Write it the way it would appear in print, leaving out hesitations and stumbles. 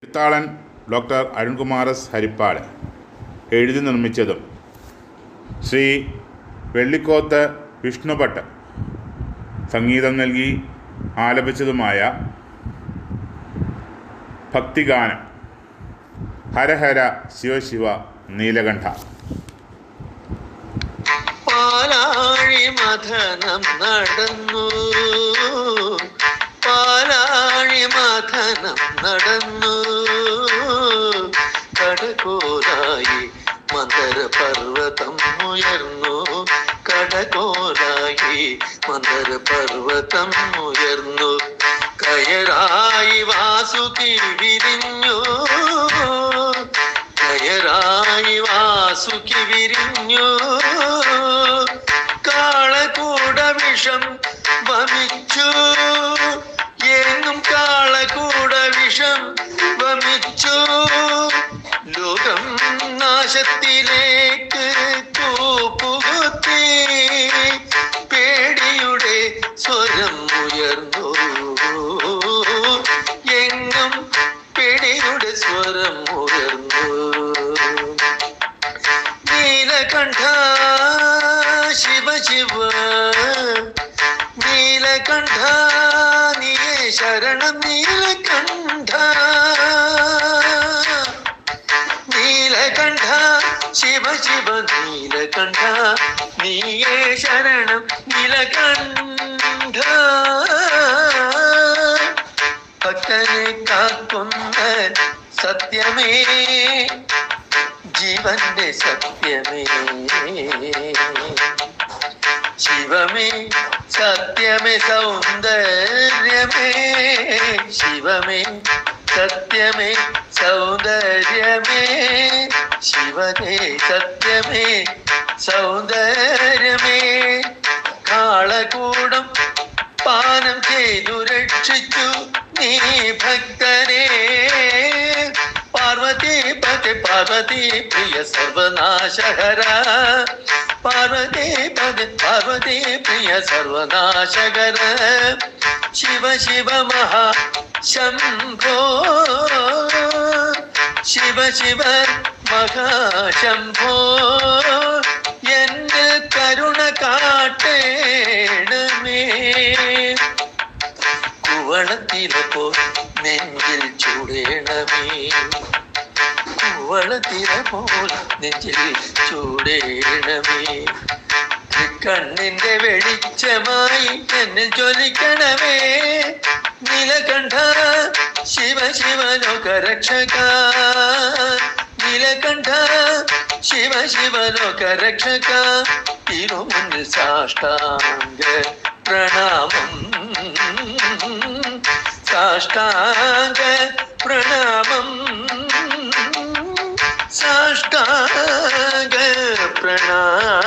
എഴുത്താളൻ doctor Arunkumar S Harippad എഴുതി നിർമ്മിച്ചതും ശ്രീ വെള്ളിക്കോത്ത് വിഷ്ണുഭട്ട് സംഗീതം നൽകി ആലപിച്ചതുമായ ഭക്തിഗാനം ഹരഹര ശിവശിവ നീലകണ്ഠ. പാലാഴി മഥനം നടന്നു, പാലാഴി മഥനം നടന്നു, കടകോലായി മന്ദരപർവ്വതം ഉയർന്നു, കടകോലായി മന്ദരപർവ്വതം ഉയർന്നു, കയറായി വാസുകി വിരിഞ്ഞു, കയറായി വാസുകി വിരിഞ്ഞു, കാളകൂട വിഷം വമിച്ചു, എങ്ങും കാളകൂട വിഷം വമിച്ചു, ലോകം നാശത്തിലേക്ക് കൂപ്പുകുത്തി, പേടിയുടെ സ്വരം ഉയർന്നു, എങ്ങും പേടിയുടെ സ്വരം ഉയർന്നു. നീലകണ്ഠ ശിവ ശിവ നീലകണ്ഠ നീയേ ശരണം, നീലകണ്ഠ നീലകണ്ഠ ശിവ ശിവ നീലകണ്ഠ നീയേ ശരണം, നീലകണ്ഠ ഭക്തനെ കാക്കുന്ന സത്യമേ, ജീവന്റെ സത്യമേ, ശിവമേ സത്യമേ സൗന്ദര്യമേ, ശിവമേ സത്യമേ സൗന്ദര്യമേ, ശിവനേ സത്യമേ സൗന്ദര്യമേ, കാളകൂടം പാനം ചെയ്തു രക്ഷിച്ചു നീ ഭക്തനെ, പാർവതീപതി പാർവതീ പ്രിയ സർവനാശകര, പാർവതീപതി പാർവതീ പ്രിയ സർവനാശകര, ശിവ ശിവ മഹാ ശംഭോ, ശിവ ശിവ മഹാശംഭോ, എന്റെ കരുണ കാട്ടേണമേ, കുവളത്തിലപ്പോ നെഞ്ചിൽ ചൂടേണമേ, കുവളത്തിലപ്പോൾ നെഞ്ചിൽ ചൂടേണമേ, കണ്ണിന്റെ വെളിച്ചമായി എന്നെ ജ്വലിക്കണമേ, നീലകണ്ഠ ശിവ ശിവ ലോകരക്ഷക, നീലകണ്ഠ ശിവ ശിവ ലോകരക്ഷക, തിരുമുന്നിൽ സാഷ്ടാംഗ പ്രണാമം, സാഷ്ടാംഗ പ്രണാമം, സാഷ്ടാംഗ പ്രണാമം.